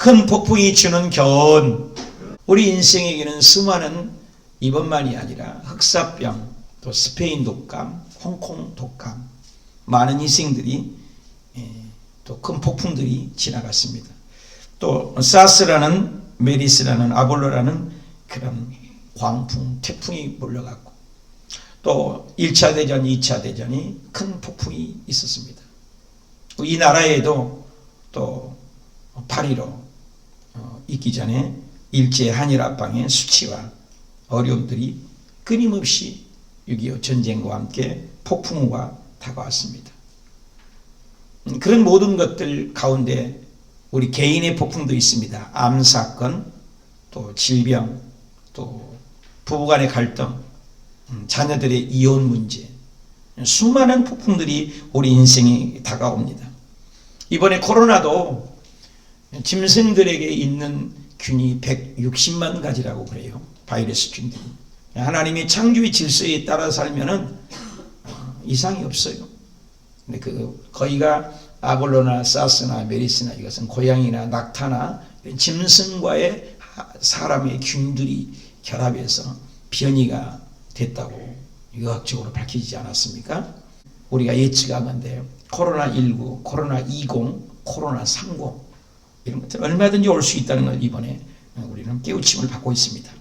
큰 폭풍이 주는 교훈. 우리 인생에게는 수많은 이번만이 아니라 흑사병, 또 스페인 독감, 홍콩 독감, 많은 희생들이 또 큰 폭풍들이 지나갔습니다. 또 사스라는 메리스라는 아볼로라는 그런 광풍, 태풍이 몰려갔고, 또 1차 대전, 2차 대전이 큰 폭풍이 있었습니다. 이 나라에도 또 8.15 있기 전에 일제 한일 합방의 수치와 어려움들이 끊임없이 6.25 전쟁과 함께 폭풍우가 다가왔습니다. 그런 모든 것들 가운데 우리 개인의 폭풍도 있습니다. 암사건, 또 질병, 또 부부간의 갈등, 자녀들의 이혼 문제, 수많은 폭풍들이 우리 인생에 다가옵니다. 이번에 코로나도 짐승들에게 있는 균이 160만 가지라고 그래요. 바이러스 균들이. 하나님의 창조의 질서에 따라 살면은 이상이 없어요. 근데 거기가 아볼로나 사스나 메리스나 이것은 고양이나 낙타나 짐승과의 사람의 균들이 결합해서 변이가 됐다고 의학적으로 밝혀지지 않았습니까? 우리가 예측하건대요. 코로나19, 코로나20, 코로나30 이런 것들 얼마든지 올 수 있다는 걸 이번에 우리는 깨우침을 받고 있습니다.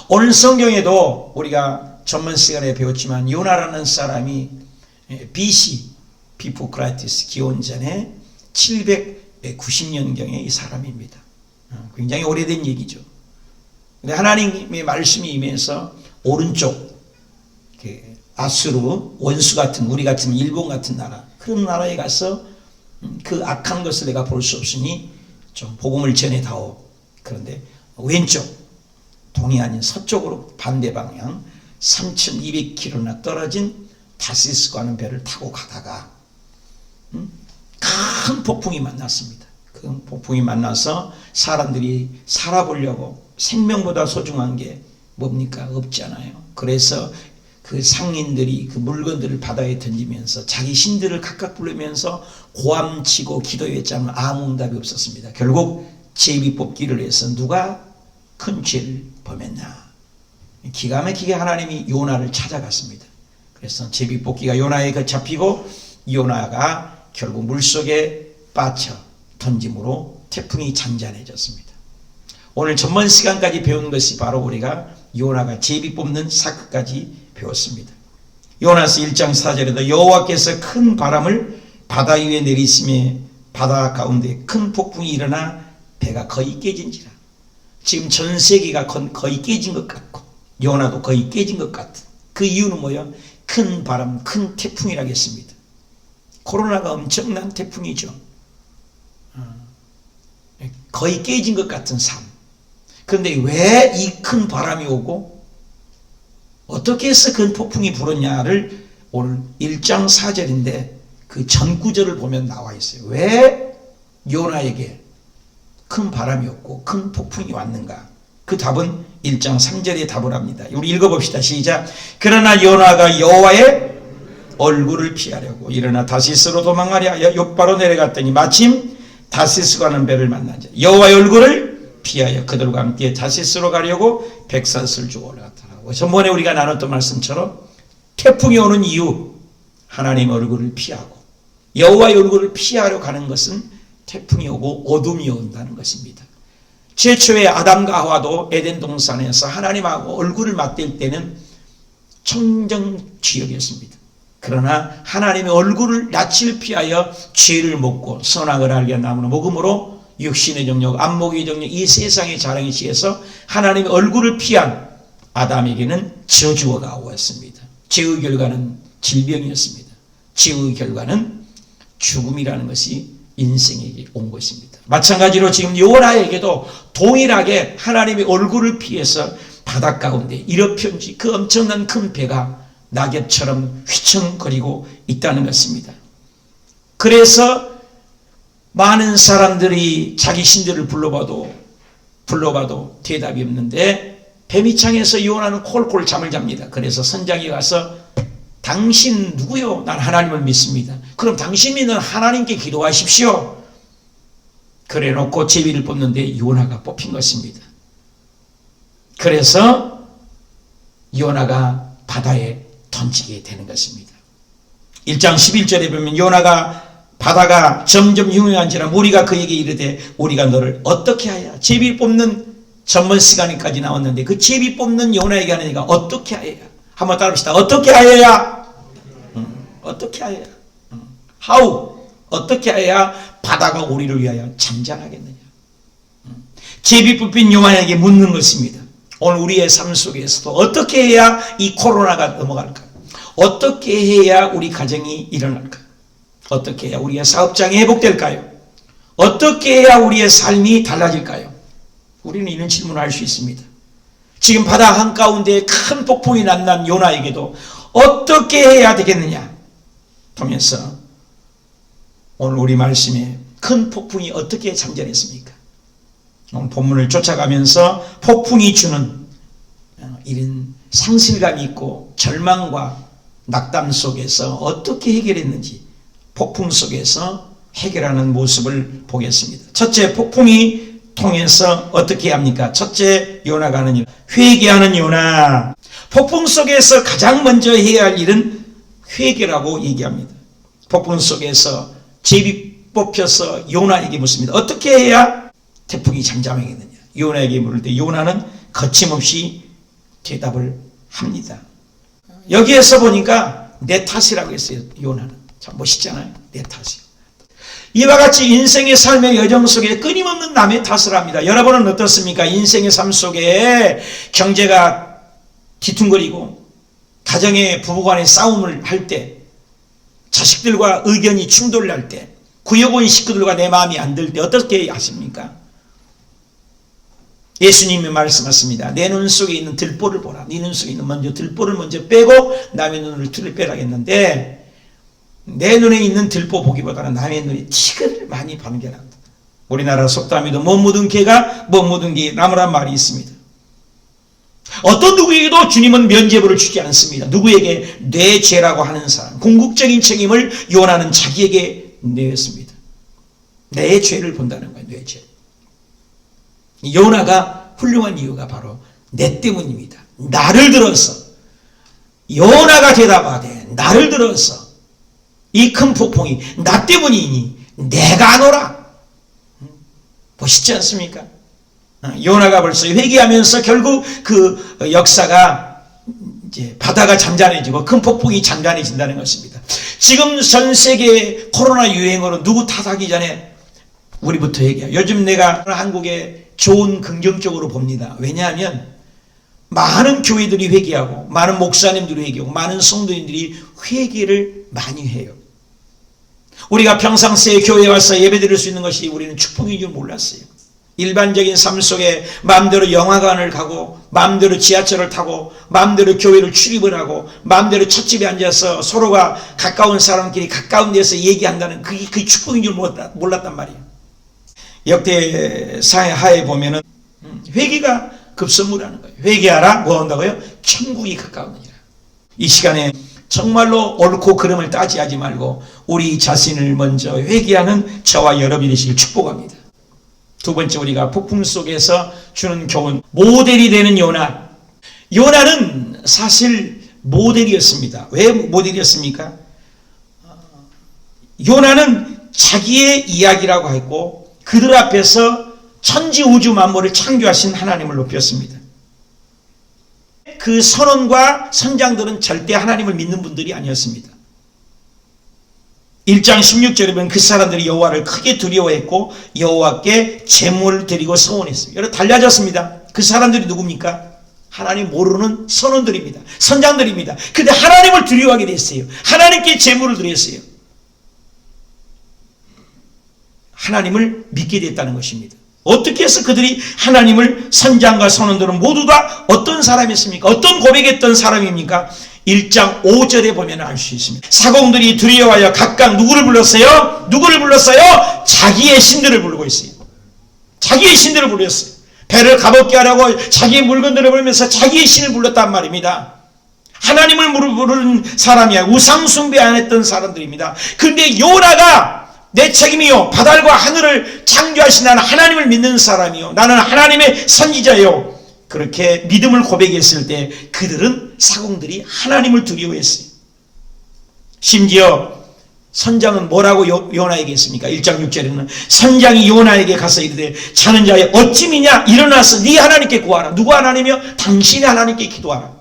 오늘 성경에도 우리가 전문 시간에 배웠지만 요나라는 사람이 BC, 비포크라티스 기원전에 790년경의 이 사람입니다. 굉장히 오래된 얘기죠. 근데 하나님의 말씀이 임해서 오른쪽 아수르 원수 같은, 우리 같은 일본 같은 나라, 그런 나라에 가서 그 악한 것을 내가 볼 수 없으니 좀 복음을 전해다오. 그런데 왼쪽, 동이 아닌 서쪽으로 반대 방향 3200km나 떨어진 다시스고 하는 배를 타고 가다가 큰 폭풍이 만났습니다. 그 폭풍이 만나서 사람들이 살아보려고 생명보다 소중한 게 뭡니까? 없잖아요. 그래서 그 상인들이 그 물건들을 바다에 던지면서 자기 신들을 각각 부르면서 고함치고 기도했지만 아무 응답이 없었습니다. 결국 제비뽑기를 해서 누가 큰 죄를 범했나. 기가 막히게 하나님이 요나를 찾아갔습니다. 그래서 제비뽑기가 요나에 잡히고 요나가 결국 물속에 빠져 던짐으로 태풍이 잔잔해졌습니다. 오늘 전문 시간까지 배운 것이 바로 우리가 요나가 제비 뽑는 사건까지 배웠습니다. 요나서 1장 4절에도 여호와께서 큰 바람을 바다 위에 내리시며 바다 가운데 큰 폭풍이 일어나 배가 거의 깨진지라. 지금 전 세계가 거의 깨진 것 같고 요나도 거의 깨진 것 같은 그 이유는 뭐예요? 큰 바람, 큰 태풍이라고 했습니다. 코로나가 엄청난 태풍이죠. 거의 깨진 것 같은 삶. 그런데 왜 이 큰 바람이 오고 어떻게 해서 큰 폭풍이 불었냐를 오늘 1장 4절인데 그 전구절을 보면 나와 있어요. 왜 요나에게 큰 바람이 없고 큰 폭풍이 왔는가? 그 답은 1장 3절에 답을 합니다. 우리 읽어봅시다. 시작. 그러나 요나가 여호와의 얼굴을 피하려고 일어나 다시스로 도망하려 하여 욥바로 내려갔더니 마침 다시스 가는 배를 만나자 여호와의 얼굴을 피하여 그들과 함께 다시스로 가려고 백사슬 주고 올라갔더라고. 전번에 우리가 나눴던 말씀처럼 태풍이 오는 이유, 하나님의 얼굴을 피하고 여호와의 얼굴을 피하려 가는 것은 태풍이 오고 어둠이 온다는 것입니다. 최초의 아담과 하와도 에덴 동산에서 하나님하고 얼굴을 맞댈 때는 청정지역이었습니다. 그러나 하나님의 얼굴을 낯을 피하여 죄를 먹고 선악을 알게 나무를 먹음으로 육신의 정욕, 안목의 정욕, 이 세상의 자랑에 취해서 하나님의 얼굴을 피한 아담에게는 저주가 오었습니다. 죄의 결과는 질병이었습니다. 죄의 결과는 죽음이라는 것이 인생에게 온 것입니다. 마찬가지로 지금 요나에게도 동일하게 하나님의 얼굴을 피해서 바닷 가운데 일어편지 그 엄청난 큰 배가 낙엽처럼 휘청거리고 있다는 것입니다. 그래서 많은 사람들이 자기 신들을 불러봐도 대답이 없는데 뱀이창에서 요나는 콜콜 잠을 잡니다. 그래서 선장이 가서 당신 누구요? 난 하나님을 믿습니다. 그럼 당신 믿는 하나님께 기도하십시오. 그래 놓고 제비를 뽑는데 요나가 뽑힌 것입니다. 그래서 요나가 바다에 던지게 되는 것입니다. 1장 11절에 보면 요나가 바다가 점점 흉흉한지라 무리가 그에게 이르되 우리가 너를 어떻게 하야? 제비 뽑는 전문 시간까지 나왔는데 그 제비 뽑는 요나에게 하는 얘기가 어떻게 하야? 한번 따라합시다. 어떻게 하여야? 어떻게 하여야? How? 어떻게 하여야 바다가 우리를 위하여 잠잠하겠느냐? 제비 뽑힌 요나에게 묻는 것입니다. 오늘 우리의 삶 속에서도 어떻게 해야 이 코로나가 넘어갈까? 어떻게 해야 우리 가정이 일어날까? 어떻게 해야 우리의 사업장이 회복될까요? 어떻게 해야 우리의 삶이 달라질까요? 우리는 이런 질문을 할 수 있습니다. 지금 바다 한가운데 큰 폭풍이 난난 요나에게도 어떻게 해야 되겠느냐 하면서 오늘 우리 말씀에 큰 폭풍이 어떻게 잠잠했습니까? 오늘 본문을 쫓아가면서 폭풍이 주는 이런 상실감이 있고 절망과 낙담 속에서 어떻게 해결했는지 폭풍 속에서 해결하는 모습을 보겠습니다. 첫째, 폭풍이 통해서 어떻게 합니까? 첫째, 요나가 하는 일, 회개하는 요나. 폭풍 속에서 가장 먼저 해야 할 일은 회개라고 얘기합니다. 폭풍 속에서 제비 뽑혀서 요나에게 묻습니다. 어떻게 해야 태풍이 잠잠하겠느냐? 요나에게 물을 때 요나는 거침없이 대답을 합니다. 여기에서 보니까 내 탓이라고 했어요. 요나는 참 멋있잖아요. 내 탓이요. 이와 같이 인생의 삶의 여정 속에 끊임없는 남의 탓을 합니다. 여러분은 어떻습니까? 인생의 삶 속에 경제가 뒤퉁거리고 가정의 부부간의 싸움을 할 때, 자식들과 의견이 충돌할 때, 구역 온 식구들과 내 마음이 안 들 때 어떻게 하십니까? 예수님이 말씀하십니다. 내 눈 속에 있는 들보를 보라. 네 눈 속에 있는 먼저 들보를 먼저 빼고 남의 눈을 틀을 빼라겠는데 내 눈에 있는 들보 보기보다는 남의 눈에 티를 많이 반겨난다. 우리나라 속담에도 못 묻은 개가 못 묻은 개 나무란 말이 있습니다. 어떤 누구에게도 주님은 면죄부를 주지 않습니다. 누구에게 내 죄라고 하는 사람, 궁극적인 책임을 요나는 자기에게 내었습니다. 내 죄를 본다는 거예요. 내 죄. 요나가 훌륭한 이유가 바로 내 때문입니다. 나를 들어서 요나가 대답하되 나를 들어서 이 큰 폭풍이 나 때문이니 내가 노라. 멋있지 않습니까? 요나가 벌써 회개하면서 결국 그 역사가 이제 바다가 잔잔해지고 큰 폭풍이 잔잔해진다는 것입니다. 지금 전 세계 코로나 유행으로 누구 탓하기 전에 우리부터 얘기해요. 요즘 내가 한국에 좋은 긍정적으로 봅니다. 왜냐하면 많은 교회들이 회개하고 많은 목사님들이 회개하고 많은 성도님들이 회개를 많이 해요. 우리가 평상시에 교회에 와서 예배드릴 수 있는 것이 우리는 축복인 줄 몰랐어요. 일반적인 삶 속에 마음대로 영화관을 가고 마음대로 지하철을 타고 마음대로 교회를 출입을 하고 마음대로 찻집에 앉아서 서로가 가까운 사람끼리 가까운 데서 얘기한다는 그게 축복인 줄 몰랐단 말이에요. 역대사의 하에 보면은 회개가 급선무라는 거예요. 회개하라 뭐 한다고요? 천국이 가까우니라. 이 시간에 정말로 옳고 그름을 따지하지 말고 우리 자신을 먼저 회개하는 저와 여러분이 되시길 축복합니다. 두 번째, 우리가 폭풍 속에서 주는 교훈, 모델이 되는 요나. 요나는 사실 모델이었습니다. 왜 모델이었습니까? 요나는 자기의 이야기라고 했고 그들 앞에서 천지 우주 만물을 창조하신 하나님을 높였습니다. 그 선원과 선장들은 절대 하나님을 믿는 분들이 아니었습니다. 1장 16절에 보면 그 사람들이 여호와를 크게 두려워했고 여호와께 제물을 드리고 서원했어요. 여러분 달라졌습니다. 그 사람들이 누굽니까? 하나님 모르는 선원들입니다. 선장들입니다. 근데 하나님을 두려워하게 됐어요. 하나님께 제물을 드렸어요. 하나님을 믿게 됐다는 것입니다. 어떻게 해서 그들이 하나님을, 선장과 선원들은 모두 다 어떤 사람이었습니까? 어떤 고백했던 사람입니까? 1장 5절에 보면 알 수 있습니다. 사공들이 두려워하여 각각 누구를 불렀어요? 누구를 불렀어요? 자기의 신들을 부르고 있어요. 자기의 신들을 불렀어요. 배를 가볍게 하라고 자기의 물건들을 부르면서 자기의 신을 불렀단 말입니다. 하나님을 부르는 사람이 아니라 우상 숭배 안 했던 사람들입니다. 근데 요나가 내 책임이요. 바다과 하늘을 창조하신 나는 하나님을 믿는 사람이요. 나는 하나님의 선지자요. 그렇게 믿음을 고백했을 때 그들은 사공들이 하나님을 두려워했어요. 심지어 선장은 뭐라고 요나에게 했습니까? 1장 6절에는 선장이 요나에게 가서 이르되 자는 자여 어찌미냐 일어나서 네 하나님께 구하라. 누구 하나님이요? 당신의 하나님께 기도하라.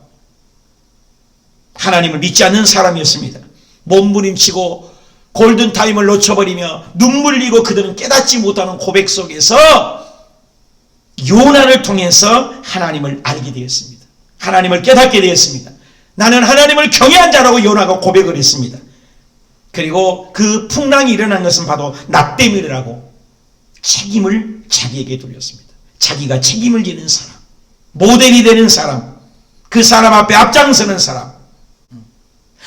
하나님을 믿지 않는 사람이었습니다. 몸부림치고 골든타임을 놓쳐버리며 눈물 흘리고 그들은 깨닫지 못하는 고백 속에서 요나를 통해서 하나님을 알게 되었습니다. 하나님을 깨닫게 되었습니다. 나는 하나님을 경외한 자라고 요나가 고백을 했습니다. 그리고 그 풍랑이 일어난 것은 바로 나 때문이라고 책임을 자기에게 돌렸습니다. 자기가 책임을 지는 사람, 모델이 되는 사람, 그 사람 앞에 앞장서는 사람.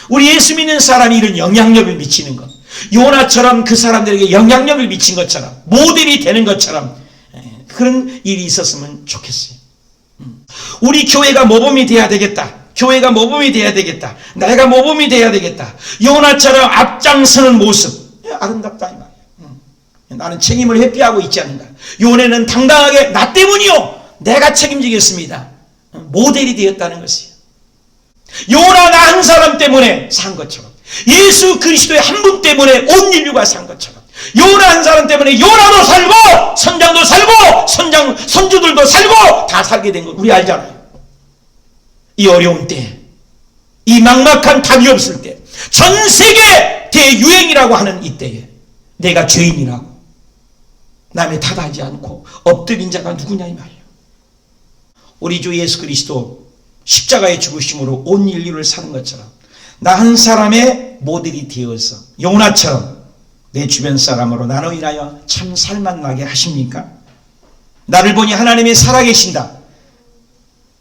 우리 예수 믿는 사람이 이런 영향력을 미치는 것, 요나처럼 그 사람들에게 영향력을 미친 것처럼 모델이 되는 것처럼 그런 일이 있었으면 좋겠어요. 우리 교회가 모범이 돼야 되겠다. 교회가 모범이 돼야 되겠다. 내가 모범이 돼야 되겠다. 요나처럼 앞장서는 모습 아름답다 이 말이야. 나는 책임을 회피하고 있지 않는가. 요나는 당당하게 나 때문이요. 내가 책임지겠습니다. 모델이 되었다는 것이에요. 요나가 한 사람 때문에 산 것처럼 예수 그리스도의 한 분 때문에 온 인류가 산 것처럼 요나 한 사람 때문에 요나도 살고 선장도 살고 선주들도 살고 다 살게 된 거 우리 알잖아요. 이 어려운 때, 이 막막한 답이 없을 때, 전 세계 대유행이라고 하는 이때에 내가 죄인이라고 남의 탓하지 않고 엎드린 자가 누구냐 이 말이에요. 우리 주 예수 그리스도 십자가의 죽으심으로 온 인류를 사는 것처럼 나 한 사람의 모델이 되어서 요나처럼 내 주변 사람으로 나로 인하여 참 살만나게 하십니까? 나를 보니 하나님이 살아계신다.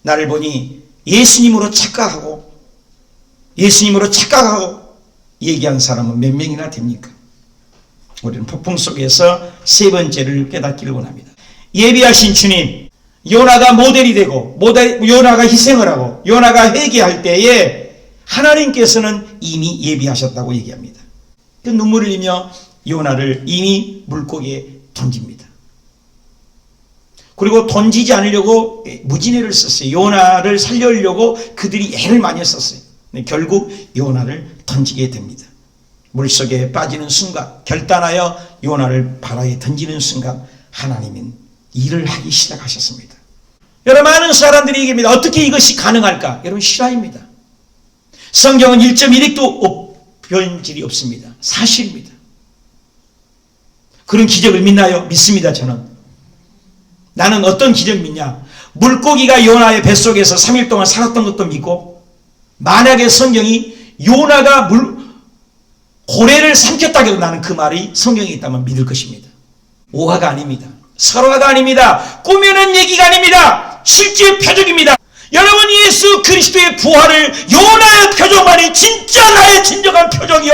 나를 보니 예수님으로 착각하고 얘기한 사람은 몇 명이나 됩니까? 우리는 폭풍 속에서 세 번째를 깨닫기를 원합니다. 예비하신 주님, 요나가 모델이 되고 요나가 희생을 하고 요나가 회개할 때에 하나님께서는 이미 예비하셨다고 얘기합니다. 그 눈물을 흘리며 요나를 이미 물고기에 던집니다. 그리고 던지지 않으려고 무진애를 썼어요. 요나를 살려려고 그들이 애를 많이 썼어요. 결국 요나를 던지게 됩니다. 물속에 빠지는 순간, 결단하여 요나를 바다에 던지는 순간 하나님은 일을 하기 시작하셨습니다. 여러분, 많은 사람들이 얘기합니다. 어떻게 이것이 가능할까? 여러분, 실화입니다. 성경은 1.1핵도 변질이 없습니다. 사실입니다. 그런 기적을 믿나요? 믿습니다. 저는. 나는 어떤 기적 믿냐? 물고기가 요나의 뱃속에서 3일 동안 살았던 것도 믿고, 만약에 성경이 요나가 고래를 삼켰다고 해도 나는 그 말이 성경에 있다면 믿을 것입니다. 오화가 아닙니다. 설화가 아닙니다. 꾸며낸 얘기가 아닙니다. 실제 표적입니다. 여러분, 예수 그리스도의 부활을 요나의 표적만이 진짜 나의 진정한 표적이요,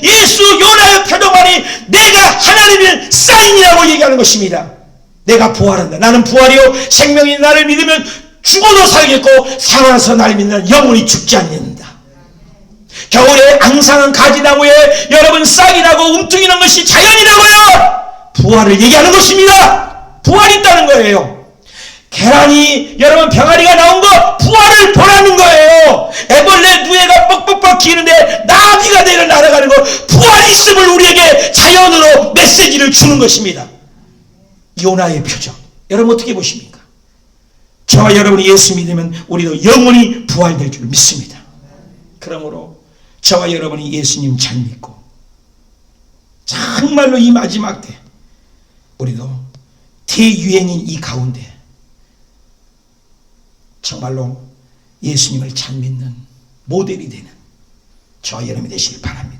예수 요나의 표적만이 내가 하나님의 사인이라고 얘기하는 것입니다. 내가 부활한다. 나는 부활이요 생명이 나를 믿으면 죽어도 살겠고 살아서 나를 믿는 영원히 죽지 않는다. 겨울에 앙상한 가지나무에 여러분 싹이 나고 움퉁이 난 것이 자연이라고요. 부활을 얘기하는 것입니다. 부활이 있다는 거예요. 계란이 여러분 병아리가 나온 거 부활을 보라는 거예요. 애벌레 누에가 뻑뻑뻑 기는데 나비가 내려 날아가는 거 부활이 있음을 우리에게 자연으로 메시지를 주는 것입니다. 요나의 표적. 여러분 어떻게 보십니까? 저와 여러분이 예수 믿으면 우리도 영원히 부활될 줄 믿습니다. 그러므로 저와 여러분이 예수님 잘 믿고 정말로 이 마지막 때 우리도 대유행인 이 가운데 정말로 예수님을 잘 믿는 모델이 되는 저와 여러분이 되시길 바랍니다.